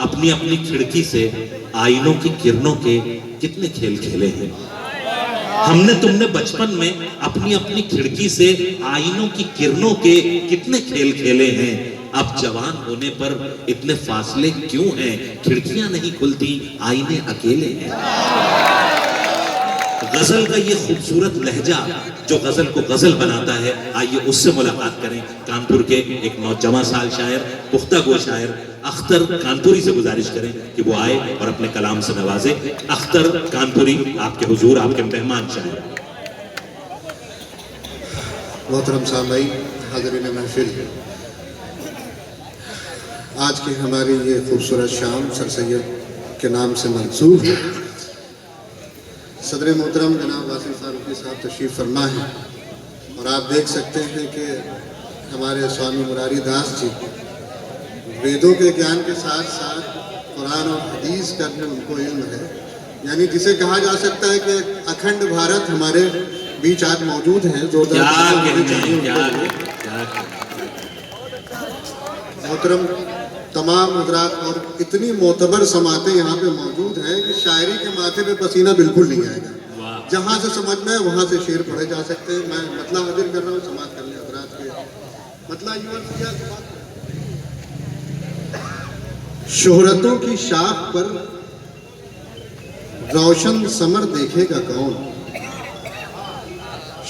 अपनी अपनी खिड़की से आईनों की किरणों के कितने खेल खेले हैं। हमने तुमने बचपन में अपनी अपनी खिड़की से आईनों की किरणों के कितने खेल खेले हैं। अब जवान होने पर इतने फासले क्यों हैं? खिड़कियां नहीं खुलती, आईने अकेले हैं। गजल का ये खूबसूरत लहजा जो गजल को गजल बनाता है, आइए उससे मुलाकात करें। कानपुर के एक नौजवान साल शायर, पुख्ता गो शायर अख्तर कानपुरी से गुजारिश करें कि वो आए और अपने कलाम से नवाजे। अख्तर कानपुरी आपके हुजूर, आपके मेहमान शायर। मोहतरम सामई, हाज़रीन महफिल, आज की हमारी ये खूबसूरत शाम सर सैयद के नाम से मंसूब है। सदर मोहतरम जनाब वासिफ फारूकी साहब तशरीफ़ फरमा है और आप देख सकते हैं कि हमारे स्वामी मुरारी दास जी वेदों के ज्ञान के साथ साथ कुरान और हदीस का भी उनको इल्म है। यानी जिसे कहा जा सकता है कि अखंड भारत हमारे बीच आज मौजूद हैं। मोहतरम तमाम हजरात और इतनी मोतबर समातें यहाँ पे मौजूद हैं कि शायरी के माथे पे पसीना बिल्कुल नहीं आएगा। जहाँ से समझना है वहाँ से शेर पढ़े जा सकते हैं। मैं मतला हाजिर कर रहा हूँ, समात कर लें हजरात के मतला। शोहरतों की शाख पर रोशन समर देखेगा कौन?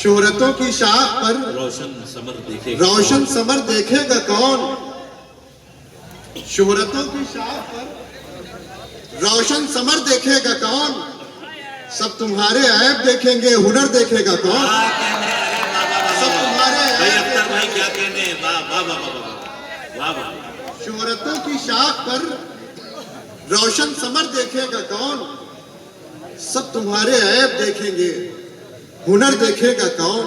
शोहरतों की शाख पर रोशन समर देखेगा कौन? शोहरतों की शाख पर रोशन समर देखेगा कौन? सब तुम्हारे ऐब देखेंगे, हुनर देखेगा कौन? सब तुम्हारे ऐब भाई क्या कहने। शोहरतों की शाख पर रोशन समर देखेगा कौन? सब तुम्हारे ऐब देखेंगे, हुनर देखेगा कौन?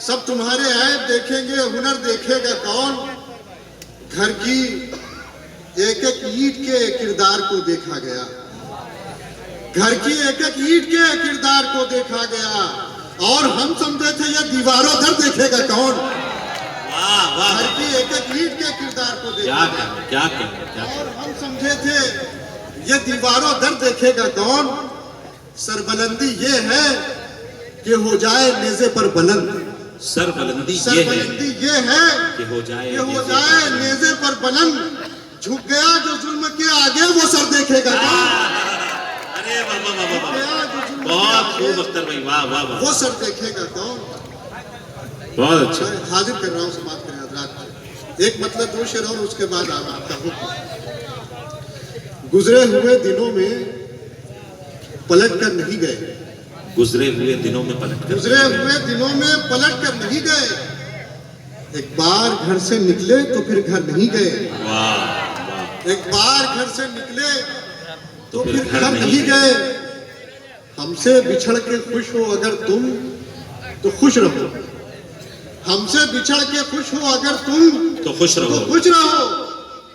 सब तुम्हारे ऐब देखेंगे, हुनर देखेगा कौन? घर की एक एक ईंट के किरदार को देखा गया, घर की एक एक ईंट के किरदार को देखा गया और हम समझे थे ये दीवारों दर देखेगा कौन? घर की एक एक ईंट के किरदार को देखा गया और हम समझे थे ये दीवारों दर देखेगा कौन? सरबलंदी ये है कि हो जाए नेज़े पर बुलंद। सरबलंदी ये है कि हो जाए नेज़े पर बुलंद। झुक गया जो जुल्म के आगे वो सर देखेगा कौन? अरे वाह, बहुत खूब अख्तर भाई, वाह वाह वाह। वो सर देखेगा कौन? बहुत अच्छा। हाजिर कर रहा हूँ समाप्त करें हजरात। एक मतलब दो शेर और उसके बाद आपका हुक्म। गुजरे हुए दिनों में पलट कर नहीं गए, गुजरे हुए दिनों में पलट कर नहीं गए। एक बार घर से निकले तो फिर घर नहीं गए। एक बार घर से निकले तो फिर घर नहीं गए। हमसे बिछड़ के खुश हो अगर तुम तो खुश रहो। हमसे बिछड़ के खुश हो अगर तुम तो खुश रहो।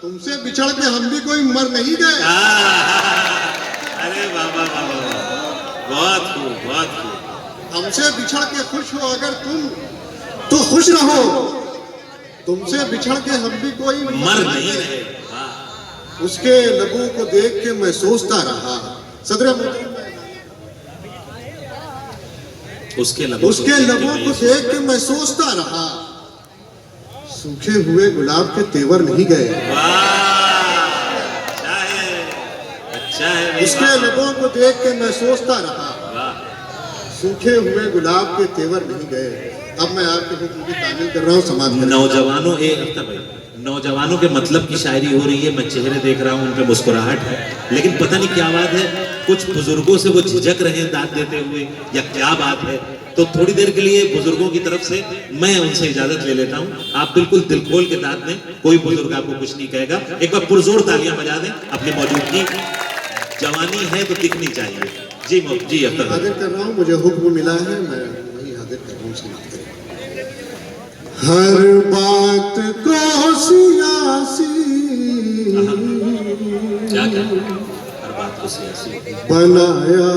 तुमसे बिछड़ के हम भी कोई मर नहीं गए। अरे बाबा बाबा, बहुत खूब, बहुत खूब। हमसे बिछड़ के खुश हो अगर तुम तो खुश रहो। तुमसे बिछड़ के हम भी कोई मर नहीं रहे। उसके लबों को देख के मैं सोचता रहा। सदर उसके लबों को देख के मैं सोचता रहा। सूखे हुए गुलाब के तेवर नहीं गए। अच्छा है। उसके लबों को देख के मैं सोचता रहा। सूखे हुए गुलाब के तेवर नहीं गए। अब मैं आपके हुक्म की तामील कर रहा हूँ। समाज नौजवानों, नौजवानों के मतलब की शायरी हो रही है। मैं चेहरे देख रहा हूँ, उन पे मुस्कुराहट है, लेकिन पता नहीं क्या बात है। कुछ बुजुर्गों से वो झिझक रहे हैं दाद देते हुए, या क्या बात है। तो थोड़ी देर के लिए बुजुर्गों की तरफ से मैं उनसे इजाजत ले लेता हूँ। आप बिल्कुल दिल खोल के दाद दें, कोई बुजुर्ग आपको कुछ नहीं कहेगा। एक बार पुरजोर तालियां बजा दें। अपनी मौजूदगी, जवानी है तो दिखनी चाहिए। जी जी, हाजिर कर रहा हूँ, मुझे हुक्म मिला है, मैं वही हाजिर कर रहा हूँ। हर बात को सियासी क्या हर बात को सियासी बनाया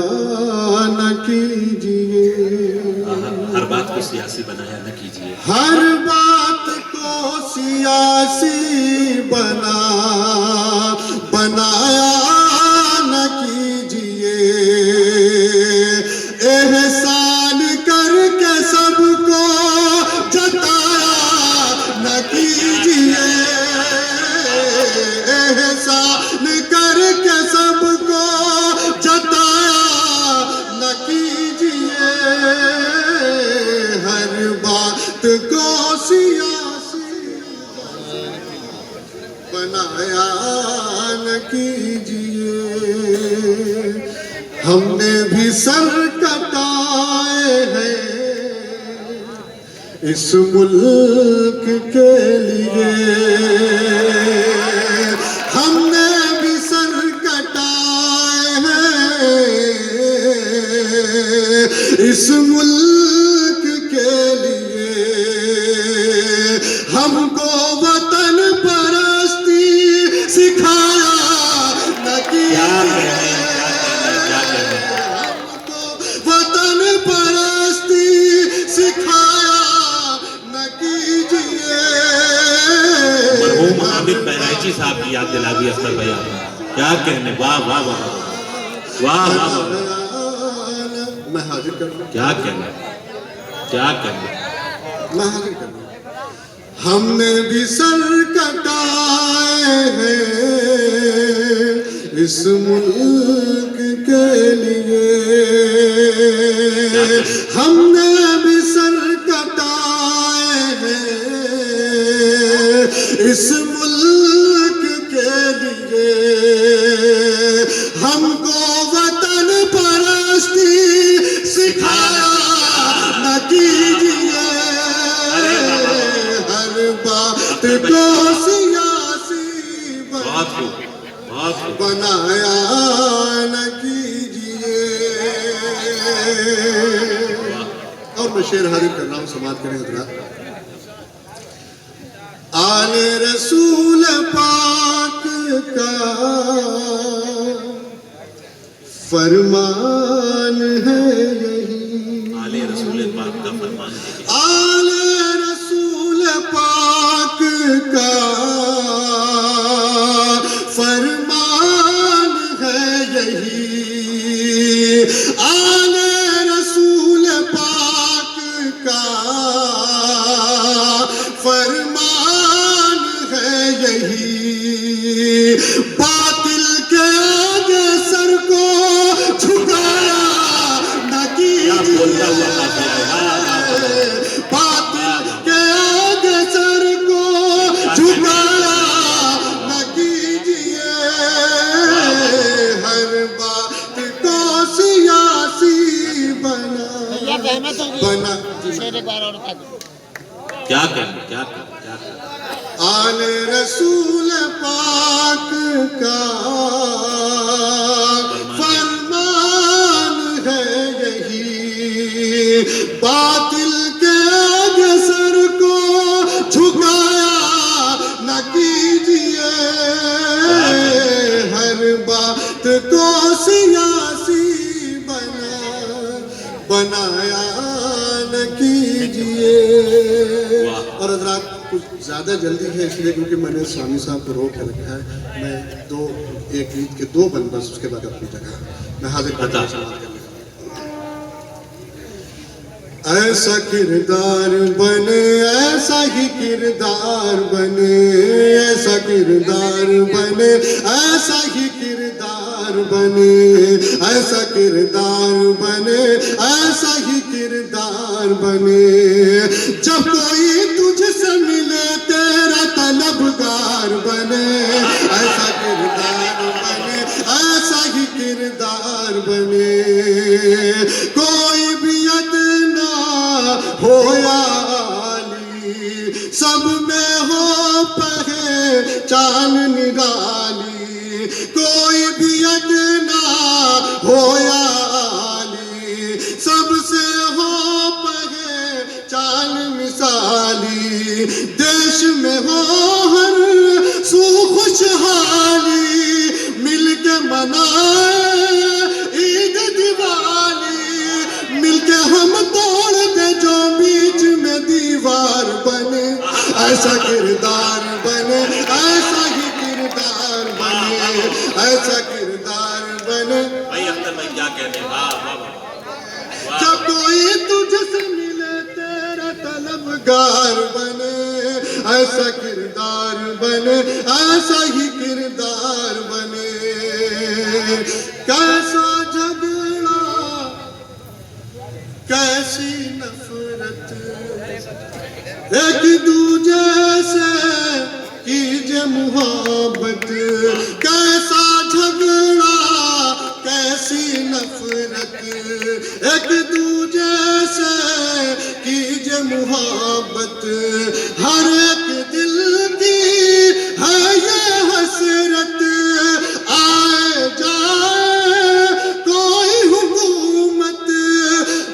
न कीजिए। हर बात को सियासी बनाया न कीजिए। हर बात को सियासी बनाया बनाया न कीजिए, एहसान करके सबको जताया न कीजिए, एहसान करके सबको जताया न कीजिए, हर बात को सियासी बनाया न कीजिए। हमने भी सर कटाए हैं इस मुल्क के लिए, हमने भी सर कटाए हैं इस मुल्क के लिए, हमको वतन परस्ती सिखाया न कीजिए, हमको वतन परस्ती सिखाया न कीजिए। मरहूम हामिद बहराइची साहब की याद दिला दी अख्तर भैया, क्या कहने, वाह वाह वाह वाह वाह वाह, मैं हाजिर कर लूं, क्या कहने, क्या कहने, मैं हाजिर कर लूं। हमने भी सर कटाए हैं इस मुल्क के लिए, हमने भी सर कटाए हैं इस मुल्क के लिए, हमको वतन परस्ती सिखाया न कीजिए, हर बात को सियासी बनाया न कीजिए। और मैं शेर हाजिर कर रहा हूँ, समाप्त करें हजरात। आले रसूल पाक का फरमान है यही, आले रसूल पाक का फरमान है, आले रसूल पाक का फरमान है यही, आले रसूल पाक का फरमान है यही, बातिल के आगे सर को झुकाया न कीजिए, बातिल के आगे सर को झुकाया न कीजिए, हर बात को सियासी बना शेर एक बार और क्या कहने, क्या कहने, क्या कहने। आले रसूल पाक का फरमान है यही, बातिल के आगे सर को झुकाया न कीजिए, हर बात को सियासी बनाया न कीजिए। और हजरात कुछ ज़्यादा जल्दी है इसलिए क्योंकि मैंने स्वामी साहब को रोक के रखा है, मैं एक ईद के 2 बंद बस, उसके बाद अपनी जगह मैं हाजिर करता हूं। ऐसा किरदार बने, ऐसा ही किरदार बने, ऐसा किरदार बने, ऐसा ही किरदार बने, ऐसा किरदार बने, ऐसा ही किरदार बने, जब कोई तुझसे मिले तेरा तलबगार बने, ऐसा किरदार बने, ऐसा ही किरदार बने, कोई भी अदना हो या आली, सब में हो पहचान निराली, कोई भी अदना हो या आली, सबसे हो पहचान मिसाली, देश में हो हर सू खुशहाली, मिलके मनाए ईद दिवाली, मिलके हम तोड़ दे जो बीच में दीवार बने, ऐसा किरदार बने, ऐसा ही किरदार बने, कहने, वाह वाह वाह। जब कोई तुझसे मिले तेरा तलबगार बने, ऐसा किरदार बने, ऐसा ही किरदार बने। कैसा झगड़ा, कैसी नफरत, एक दूजे से कीजिए मुहब्बत। कैसा झगड़ा, कैसी नफरत, एक दूजे से कीजिए मुहब्बत। हर एक दिल की है ये हसरत, आए जाए कोई हुकूमत,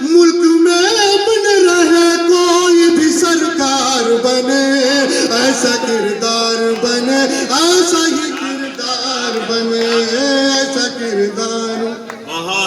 मुल्क में बन रहे कोई भी सरकार बने, ऐसा किरदार